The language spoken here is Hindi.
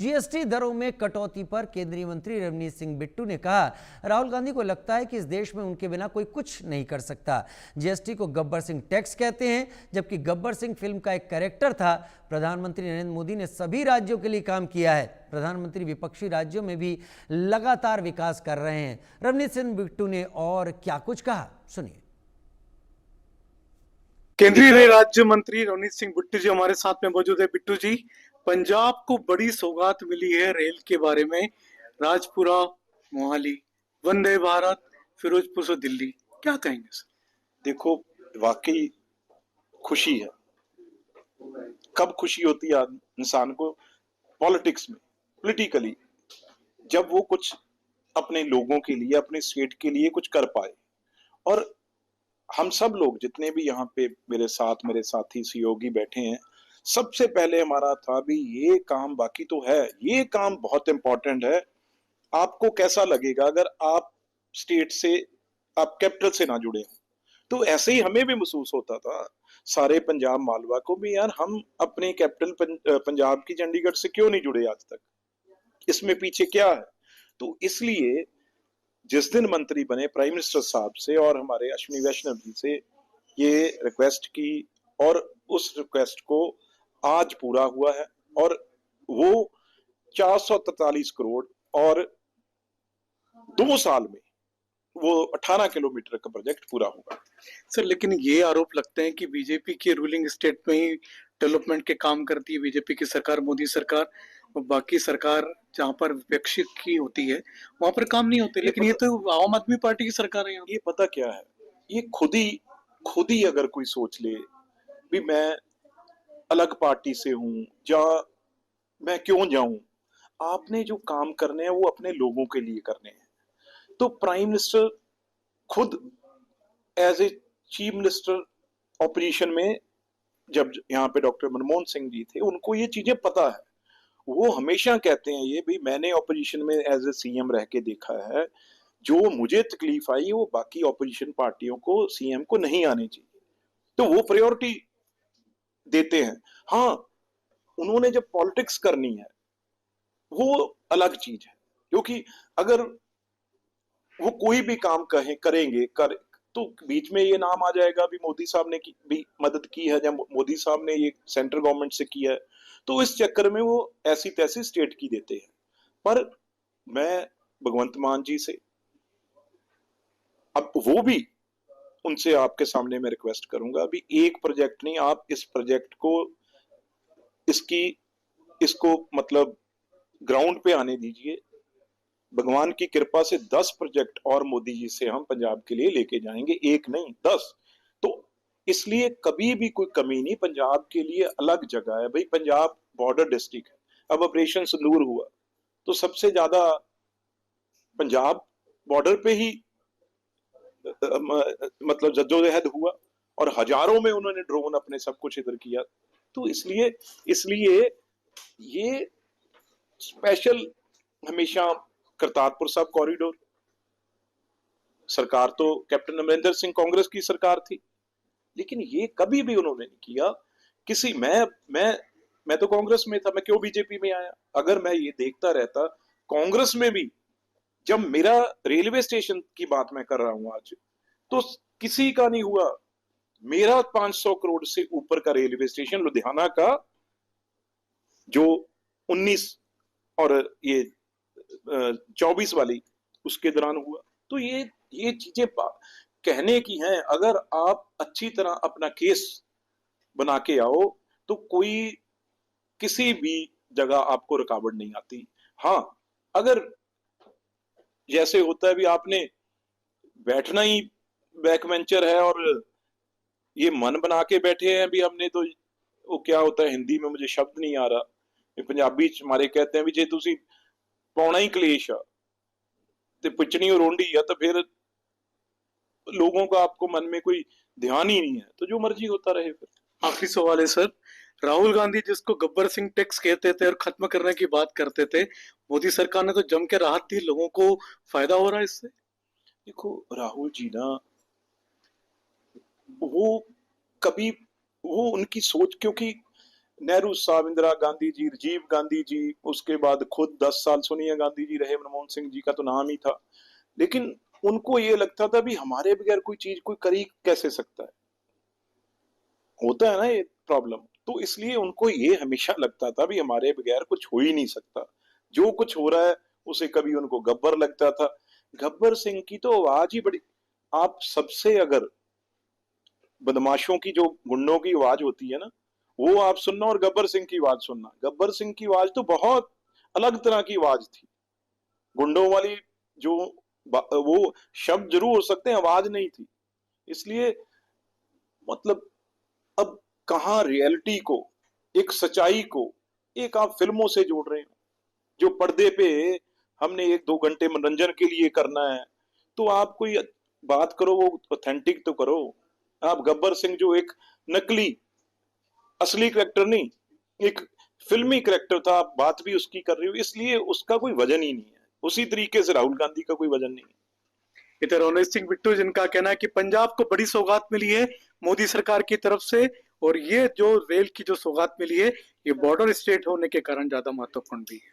जीएसटी दरों में कटौती पर केंद्रीय मंत्री रवनीत सिंह बिट्टू ने कहा, राहुल गांधी को लगता है कि इस देश में उनके बिना कोई कुछ नहीं कर सकता। जीएसटी को गब्बर सिंह टैक्स कहते हैं, जबकि गब्बर सिंह फिल्म का एक कैरेक्टर था। प्रधानमंत्री नरेंद्र मोदी ने सभी राज्यों के लिए काम किया है। प्रधानमंत्री विपक्षी राज्यों में भी लगातार विकास कर रहे हैं। रवनीत सिंह बिट्टू ने और क्या कुछ कहा, सुनिए। केंद्रीय गृह राज्य मंत्री रवनीत सिंह बिट्टू जी हमारे साथ में मौजूद है। बिट्टू जी, पंजाब को बड़ी सौगात मिली है रेल के बारे में। राजपुरा मोहाली, वंदे भारत, फिरोजपुर से दिल्ली, क्या कहेंगे सर? देखो, वाकई खुशी है। कब खुशी होती है इंसान को? पॉलिटिक्स में, पॉलिटिकली, जब वो कुछ अपने लोगों के लिए, अपने स्टेट के लिए कुछ कर पाए। और हम सब लोग जितने भी यहाँ पे मेरे साथी सहयोगी बैठे हैं, सबसे पहले हमारा था भी ये काम, बाकी तो है, ये काम बहुत इंपॉर्टेंट है। आपको कैसा लगेगा अगर आप स्टेट से, आप कैपिटल से ना जुड़े हो? तो ऐसे ही हमें भी महसूस होता था, सारे पंजाब मालवा को भी, यार हम अपने कैपिटल पंजाब की चंडीगढ़ से क्यों नहीं जुड़े आज तक, इसमें पीछे क्या है? तो इसलिए जिस दिन मंत्री बने प्राइम मिनिस्टर साहब से और हमारे अश्विनी वैष्णव जी से ये रिक्वेस्ट की, और उस रिक्वेस्ट को आज पूरा हुआ है। और वो 443 करोड़ और 2 साल में वो 18 किलोमीटर का प्रोजेक्ट पूरा होगा। सर, लेकिन ये आरोप लगते हैं कि बीजेपी की रूलिंग स्टेट में ही डेवलपमेंट के काम करती है बीजेपी की सरकार, मोदी सरकार, और बाकी सरकार जहाँ पर विपक्षी की होती है वहां पर काम नहीं होते। लेकिन ये तो आम आदमी पार्टी की सरकार है। ये पता क्या है, ये खुद ही अगर कोई सोच ले भी मैं अलग पार्टी से हूं, या मैं क्यों जाऊं, आपने जो काम करने हैं वो अपने लोगों के लिए करने हैं। तो प्राइम मिनिस्टर खुद as a chief minister opposition में, जब यहाँ पे डॉक्टर मनमोहन सिंह जी थे, उनको ये चीजें पता है। वो हमेशा कहते हैं ये भी, मैंने ऑपोजिशन में एज ए सीएम रह के देखा है, जो मुझे तकलीफ आई वो बाकी ऑपोजिशन पार्टियों को, सीएम को नहीं आनी चाहिए। तो वो प्रायोरिटी देते हैं। हाँ, उन्होंने जब पॉलिटिक्स करनी है वो अलग चीज है, क्योंकि अगर वो कोई भी काम करेंगे तो बीच में ये नाम आ जाएगा भी मोदी साहब ने भी मदद की है, या मोदी साहब ने ये सेंट्रल गवर्नमेंट से किया है, तो इस चक्कर में वो ऐसी तैसी स्टेट की देते हैं। पर मैं भगवंत मान जी से, अब वो भी उनसे आपके सामने मैं रिक्वेस्ट करूंगा, अभी एक प्रोजेक्ट नहीं, आप इस प्रोजेक्ट को, इसको मतलब ग्राउंड पे आने दीजिए। भगवान की कृपा से 10 प्रोजेक्ट और मोदी जी से हम पंजाब के लिए लेके जाएंगे, एक नहीं 10। तो इसलिए कभी भी कोई कमी नहीं, पंजाब के लिए अलग जगह है भाई। पंजाब बॉर्डर डिस्ट्रिक्ट है। अब ऑपरेशन सिंदूर हुआ तो सबसे ज्यादा पंजाब बॉर्डर पे ही मतलब जद्दोजहद हुआ, और हजारों में उन्होंने ड्रोन अपने सब कुछ इधर किया। तो इसलिए इसलिए ये स्पेशल हमेशा करतारपुर साहब कॉरिडोर, सरकार तो कैप्टन अमरिंदर सिंह कांग्रेस की सरकार थी, लेकिन ये कभी भी उन्होंने नहीं किया। किसी मैं तो कांग्रेस में था, मैं क्यों बीजेपी में आया? अगर मैं ये देखता रहता कांग्रेस में भी, जब मेरा रेलवे स्टेशन की बात मैं कर रहा हूं आज, तो किसी का नहीं हुआ। मेरा 500 करोड़ से ऊपर का रेलवे स्टेशन लुधियाना का, जो 19 और ये 24 वाली उसके दौरान हुआ। तो ये चीजें कहने की हैं। अगर आप अच्छी तरह अपना केस बना के आओ तो कोई किसी भी जगह आपको रुकावट नहीं आती। हाँ, अगर जैसे होता है भी आपने बैठना ही बैक वेंचर है और ये मन बना के बैठे हैं भी हमने, तो वो क्या होता है, हिंदी में मुझे शब्द नहीं आ रहा, पंजाबी हमारे कहते हैं भी जे तुसी पाउना ही कलेश आ ते पिचनी रोंडी है, तो फिर लोगों का आपको मन में कोई ध्यान ही नहीं है, तो जो मर्जी होता रहे। फिर आखिरी सवाल है सर, राहुल गांधी जिसको गब्बर सिंह टैक्स कहते थे और खत्म करने की बात करते थे, मोदी सरकार ने तो जम के राहत दी, लोगों को फायदा हो रहा है इससे। देखो, राहुल जी ना, वो कभी, वो उनकी सोच, क्योंकि नेहरू साहब, इंदिरा गांधी जी, राजीव गांधी जी, उसके बाद खुद 10 साल सोनिया गांधी जी रहे, मनमोहन सिंह जी का तो नाम ही था। लेकिन उनको ये लगता था भी हमारे बगैर कोई चीज कोई कर ही कैसे सकता है, होता है ना ये प्रॉब्लम। तो इसलिए उनको ये हमेशा लगता था भी हमारे बगैर कुछ हो ही नहीं सकता, जो कुछ हो रहा है उसे कभी उनको गब्बर लगता था। गब्बर सिंह की तो आवाज ही बड़ी, आप सबसे अगर बदमाशों की जो गुंडों की आवाज होती है ना, वो आप सुनना और गब्बर सिंह की आवाज सुनना, गब्बर सिंह की आवाज तो बहुत अलग तरह की आवाज थी। गुंडों वाली जो वो शब्द जरूर हो सकते हैं, आवाज नहीं थी। इसलिए मतलब अब कहाँ रियलिटी को, एक सच्चाई को, एक आप फिल्मों से जोड़ रहे हो जो पर्दे पे हमने 1-2 घंटे मनोरंजन के लिए करना है, तो आप कोई बात करो वो ऑथेंटिक तो करो। आप गब्बर सिंह जो एक नकली, असली करेक्टर नहीं, एक फिल्मी करेक्टर था, आप बात भी उसकी कर रहे हो, इसलिए उसका कोई वजन ही नहीं है। उसी तरीके से राहुल गांधी का कोई वजन नहीं है। इधर रणजीत सिंह बिट्टू जिनका कहना है कि पंजाब को बड़ी सौगात मिली है मोदी सरकार की तरफ से, और ये जो रेल की जो सौगात मिली है ये बॉर्डर स्टेट होने के कारण ज्यादा महत्वपूर्ण भी है।